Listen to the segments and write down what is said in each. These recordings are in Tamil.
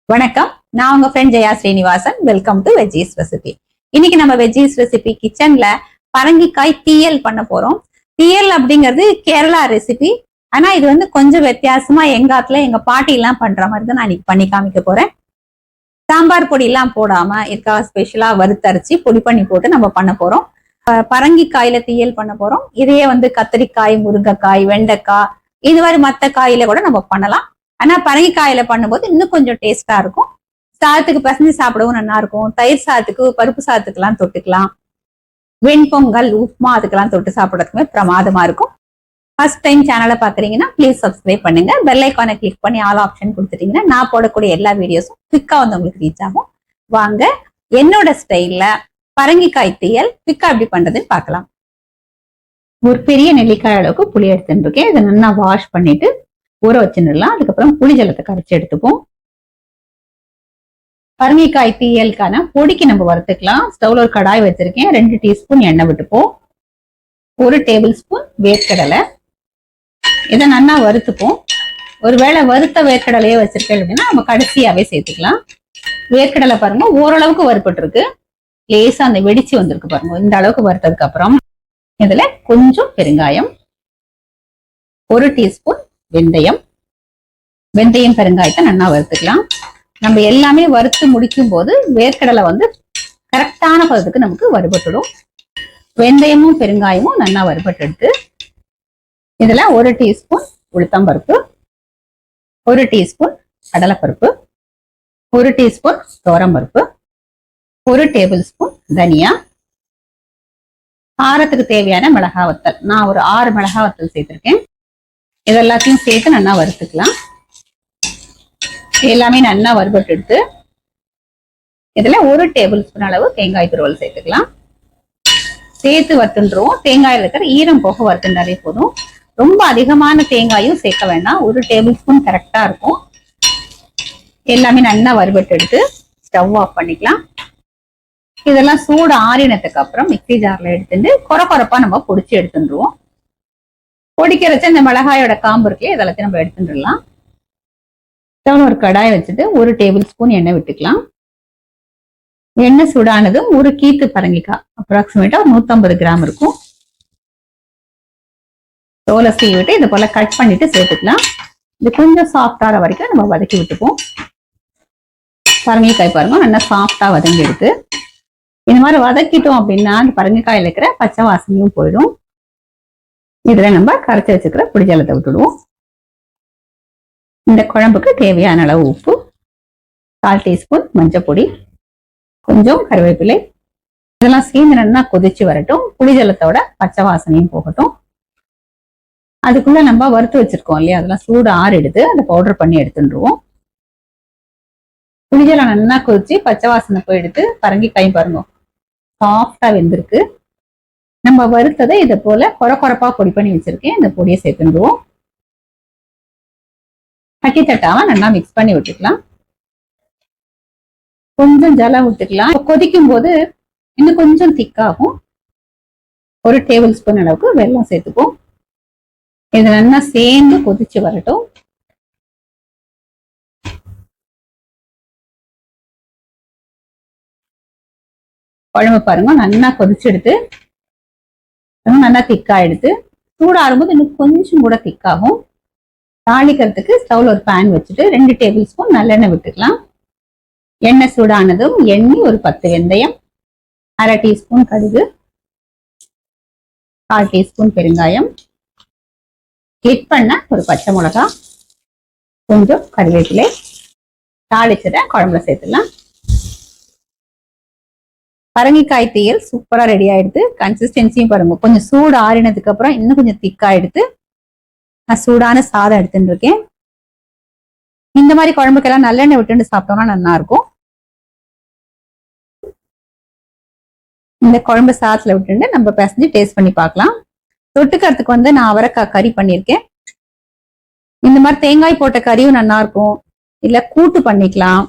வணக்கம். நான் உங்க friend Jaya Srinivasan. Welcome to veggies recipe. இன்னைக்கு நம்ம வெஜ்ஜீஸ் ரெசிபி கிச்சன்ல பரங்கிக்காய் தீயல் பண்ண போறோம். தீயல் அப்படிங்கிறது கேரளா ரெசிபி. ஆனா இது கொஞ்சம் வித்தியாசமா எங்க ஆத்துல எங்க பாட்டி எல்லாம் பண்ற மாதிரி தான் நான் இன்னைக்கு பண்ணி காமிக்க போறேன். சாம்பார் பொடி எல்லாம் போடாம இதுக்காக ஸ்பெஷலா வறுத்தரைச்சி பொடி பண்ணி போட்டு நம்ம பண்ண போறோம். பரங்கிக்காயில தீயல் பண்ண போறோம். இதையே கத்திரிக்காய், முருங்கைக்காய், வெண்டைக்காய், இது மாதிரி மத்த காயில கூட நம்ம பண்ணலாம். ஆனா பரங்கிக்காயில பண்ணும்போது இன்னும் கொஞ்சம் டேஸ்டா இருக்கும். சாதத்துக்கு பசஞ்சு சாப்பிடவும் நல்லா இருக்கும். தயிர் சாதத்துக்கு, பருப்பு சாதத்துக்கு எல்லாம் தொட்டுக்கலாம். வெண்பொங்கல், உப்புமா அதுக்கெல்லாம் தொட்டு சாப்பிடறதுக்குமே பிரமாதமா இருக்கும். ஃபர்ஸ்ட் டைம் சேனலை பாக்குறீங்கன்னா ப்ளீஸ் சப்ஸ்கிரைப் பண்ணுங்க. பெல் ஐக்கானை கிளிக் பண்ணி ஆல் ஆப்ஷன் கொடுத்துட்டீங்கன்னா நான் போடக்கூடிய எல்லா வீடியோஸும் குவிக்கா உங்களுக்கு ரீச் ஆகும். வாங்க என்னோட ஸ்டைல்ல பரங்கிக்காய் தீயல் குவிக்கா எப்படி பண்றதுன்னு பார்க்கலாம். ஒரு பெரிய நெல்லிக்காய் அளவுக்கு புளி எடுத்துட்டு இருக்கேன். இதை நல்லா வாஷ் பண்ணிட்டு ஊற வச்சுடலாம். அதுக்கப்புறம் புளி ஜலத்தை கரைச்சி எடுத்துப்போம். பரங்கிக்காய் தீயலுக்கான பொடிக்கு நம்ம வறுத்துக்கலாம். ஸ்டவ்ல ஒரு கடாய் வச்சிருக்கேன். 2 டீஸ்பூன் எண்ணெய் விட்டுப்போம். 1 டேபிள் ஸ்பூன் வேர்க்கடலை. இதை நல்லா வறுத்துப்போம். ஒருவேளை வறுத்த வேர்க்கடலையே வச்சிருக்கேன் அப்படின்னா நம்ம கடைசியாவே சேர்த்துக்கலாம். வேர்க்கடலை பாருங்க ஓரளவுக்கு வறுப்பட்டு இருக்கு. லேசா அந்த வெடிச்சு வந்திருக்கு பாருங்க. இந்த அளவுக்கு வறுத்ததுக்கு அப்புறம் இதுல கொஞ்சம் பெருங்காயம், 1 டீஸ்பூன் வெந்தயம். வெந்தயம் பெருங்காயத்தை நல்லா வறுத்துக்கலாம். நம்ம எல்லாமே வறுத்து முடிக்கும் போது வேர்க்கடலை கரெக்டான பதத்துக்கு நமக்கு வறுபட்டுடும். வெந்தயமும் பெருங்காயமும் நல்லா வறுபட்டு எடுத்து இதுல 1 டீஸ்பூன் உளுத்தம்பருப்பு, 1 டீஸ்பூன் கடலைப்பருப்பு, 1 டீஸ்பூன் துவரம்பருப்பு, 1 டேபிள் ஸ்பூன் தனியா, காரத்துக்கு தேவையான மிளகா வத்தல். நான் ஒரு 6 மிளகா வத்தல் சேர்த்திருக்கேன். இதெல்லாத்தையும் சேர்த்து நல்லா வறுத்துக்கலாம். எல்லாமே நல்லா வறுபட்டு எடுத்து இதுல 1 டேபிள் ஸ்பூன் அளவு தேங்காய் துருவல் சேர்த்துக்கலாம். சேர்த்து வறுத்துன்றோம். தேங்காயில் இருக்கிற ஈரம் போக வறுத்துட்டாலே போதும். ரொம்ப அதிகமான தேங்காயும் சேர்க்க வேண்டாம். 1 டேபிள் ஸ்பூன் கரெக்டா இருக்கும். எல்லாமே நல்லா வறுபட்டு எடுத்து ஸ்டவ் ஆஃப் பண்ணிக்கலாம். இதெல்லாம் சூடு ஆறினதுக்கு அப்புறம் மிக்சி ஜார்ல எடுத்துட்டு கொரப்பா நம்ம பொடிச்சு எடுத்துருவோம். பொடிக்கிறச்ச இந்த மிளகாயோட காம்பு இருக்குல்ல, இதெல்லாத்தையும் நம்ம எடுத்துடலாம். ஒரு கடாய் வச்சுட்டு 1 டேபிள் ஸ்பூன் எண்ணெய் விட்டுக்கலாம். எண்ணெய் சூடானதும் 1 கீத்து பரங்கிக்காய், அப்ராக்சிமேட்டா 150 கிராம் இருக்கும். தோலை சீவி விட்டு இதை போல கட் பண்ணிட்டு சேர்த்துக்கலாம். இது கொஞ்சம் சாஃப்டான வரைக்கும் நம்ம வதக்கி விட்டுப்போம். பரங்கிக்காய் பாருங்க நல்லா சாஃப்டா வதங்கி எடுத்து இந்த மாதிரி வதக்கிட்டோம் அப்படின்னா அந்த பரங்கிக்காயில இருக்கிற பச்சை வாசனையும் போயிடும். இதுல நம்ம கரைச்சி வச்சுக்கிற புளி ஜலத்தை விட்டுடுவோம். இந்த குழம்புக்கு தேவையான அளவு உப்பு, 1/4 டீஸ்பூன் மஞ்சள் பொடி, கொஞ்சம் கருவேப்பிலை. இதெல்லாம் சேர்ந்து நல்லா கொதிச்சு வரட்டும். புளி ஜலத்தோட பச்சை வாசனையும் போகட்டும். அதுக்குள்ள நம்ம வறுத்து வச்சிருக்கோம் இல்லையா, அதெல்லாம் சூடு ஆறிடுது. அதை பவுடர் பண்ணி எடுத்துருவோம். புளிஜலம் நல்லா கொதிச்சு பச்சை வாசனை போயிடுத்து. பரங்கிக்காய் பாருங்க சாஃப்டா வெந்திருக்கு. நம்ம வறுத்ததை இதை போல கொரப்பா பொடி பண்ணி வச்சிருக்கேன். இந்த பொடியை சேர்த்துடுவோம். கட்டி தட்டாம நல்லா மிக்ஸ் பண்ணி விட்டுக்கலாம். கொஞ்சம் ஜலம் விட்டுக்கலாம். கொதிக்கும் போது இன்னும் கொஞ்சம் திக்காகும். 1 டேபிள் ஸ்பூன் அளவுக்கு வெல்லம் சேர்த்துப்போம். இது நல்லா சேர்ந்து கொதிச்சு வரட்டும். குழம்பு பாருங்க நல்லா கொதிச்சு எடுத்து நல்லா திக்கா எடுத்து சூடாறும்போது இன்னும் கொஞ்சம் கூட திக்காகும். தாளிக்கிறதுக்கு ஸ்டவ்ல ஒரு பேன் வச்சுட்டு 2 டேபிள் ஸ்பூன் நல்லெண்ணெய் விட்டுக்கலாம். எண்ணெய் சூடானதும் எண்ணெய், ஒரு 10 வெந்தயம், 1/2 டீஸ்பூன் கடுகு, 1/4 டீஸ்பூன் பெருங்காயம், கிளிக் பண்ண ஒரு பச்சை மிளகா, கொஞ்சம் கருவேப்பிலை தாளிச்சத குழம்புல சேர்த்துலாம். பரங்கிக்காய் தீயல் சூப்பரா ரெடி ஆயிடுது. கன்சிஸ்டன்சியும் பாருங்க கொஞ்சம் சூடு ஆறினதுக்கு அப்புறம் இன்னும் கொஞ்சம் திக்கா எடுத்து நான் சூடான சாதம் எடுத்துட்டு இருக்கேன். இந்த மாதிரி குழம்புக்கெல்லாம் நல்லெண்ணெய் விட்டு சாப்பிட்டோம்னா நல்லா இருக்கும். இந்த குழம்பு சாதத்துல விட்டு நம்ம பிசைஞ்சு டேஸ்ட் பண்ணி பார்க்கலாம். தொட்டுக்கிறதுக்கு நான் அவரைக்காய் கறி பண்ணியிருக்கேன். இந்த மாதிரி தேங்காய் போட்ட கறியும் நல்லா இருக்கும். இல்ல கூட்டு பண்ணிக்கலாம்.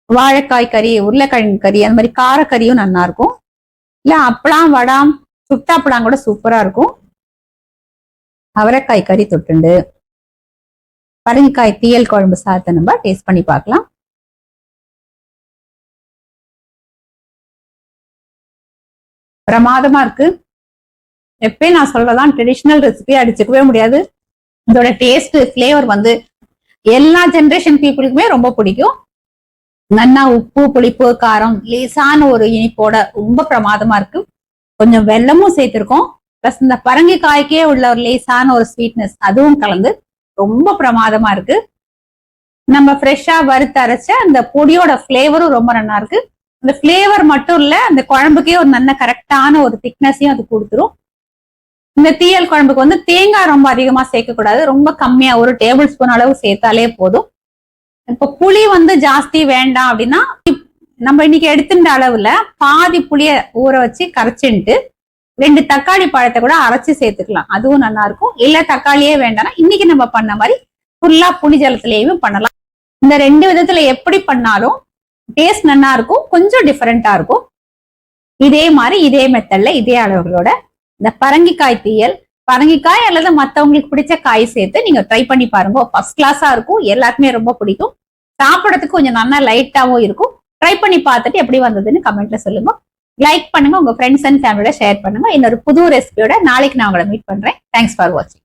வாழைக்காய் கறி, உருளைக்கிழங்கு கறி, அந்த மாதிரி காரக்கறியும் நல்லா இருக்கும். இல்ல அப்பளம், வடாம், சுட்டாப்பளம் கூட சூப்பரா இருக்கும். அவரைக்காய் கறி தொட்டுண்டு பரங்கிக்காய் தீயல் குழம்பு சாதத்தை நம்ம டேஸ்ட் பண்ணி பார்க்கலாம். பிரமாதமா இருக்கு. எப்பயும் நான் சொல்றதான், ட்ரெடிஷனல் ரெசிபி அடிச்சுக்கவே முடியாது. இதோட டேஸ்ட் ஃபிளேவர் வந்து எல்லா ஜென்ரேஷன் பீப்புளுக்குமே ரொம்ப பிடிக்கும். நல்லா உப்பு புளிப்பு காரம் லேசான ஒரு இனிப்போட ரொம்ப பிரமாதமா இருக்கு. கொஞ்சம் வெல்லமும் சேர்த்திருக்கோம். பிளஸ் இந்த பரங்கிக்காய்க்கே உள்ள ஒரு லேசான ஒரு ஸ்வீட்னஸ் அதுவும் கலந்து ரொம்ப பிரமாதமா இருக்கு. நம்ம ஃப்ரெஷ்ஷா வறுத்து அரைச்ச அந்த பொடியோட ஃபிளேவரும் ரொம்ப நல்லா இருக்கு. அந்த ஃபிளேவர் மட்டும் இல்ல, அந்த குழம்புக்கே ஒரு நல்ல கரெக்டான ஒரு திக்னஸையும் அது கொடுத்துரும். இந்த தீயல் குழம்புக்கு வந்து தேங்காய் ரொம்ப அதிகமா சேர்க்கக்கூடாது, ரொம்ப கம்மியா ஒரு டேபிள் ஸ்பூன் அளவு சேர்த்தாலே போதும். இப்ப புளி வந்து ஜாஸ்தி வேண்டாம் அப்படின்னா, நம்ம இன்னைக்கு எடுத்துட்ட அளவுல பாதி புளிய ஊற வச்சு கரைச்சிட்டு 2 தக்காளி பழத்தை கூட அரைச்சு சேர்த்துக்கலாம், அதுவும் நல்லா இருக்கும். இல்ல தக்காளியே வேண்டாம்னா இன்னைக்கு நம்ம பண்ண மாதிரி ஃபுல்லா புளி ஜலத்திலேயும் பண்ணலாம். இந்த 2 விதத்துல எப்படி பண்ணாலும் டேஸ்ட் நல்லா இருக்கும், கொஞ்சம் டிஃபரெண்டா இருக்கும். இதே மாதிரி இதே மெத்தட்ல இதே அளவுகளோட இந்த பரங்கிக்காய் தீயல், பரங்கிக்காய் அல்லது மத்தவங்களுக்கு பிடிச்ச காய் சேர்த்து நீங்க ட்ரை பண்ணி பாருங்க. ஃபர்ஸ்ட் கிளாஸா இருக்கும், எல்லாருக்குமே ரொம்ப பிடிக்கும். சாப்பிடறதுக்கு கொஞ்சம் நல்லா லைட்டாவும் இருக்கும். ட்ரை பண்ணி பார்த்துட்டு எப்படி வந்ததுன்னு கமெண்ட்ல சொல்லுங்க. லைக் பண்ணுங்க, உங்க ஃப்ரெண்ட்ஸ் அண்ட் ஃபேமிலியோட ஷேர் பண்ணுங்க. இன்னொரு புது ரெசிபியோட நாளைக்கு நான் உங்களை மீட் பண்றேன். தேங்க்ஸ் ஃபார் வாட்சிங்.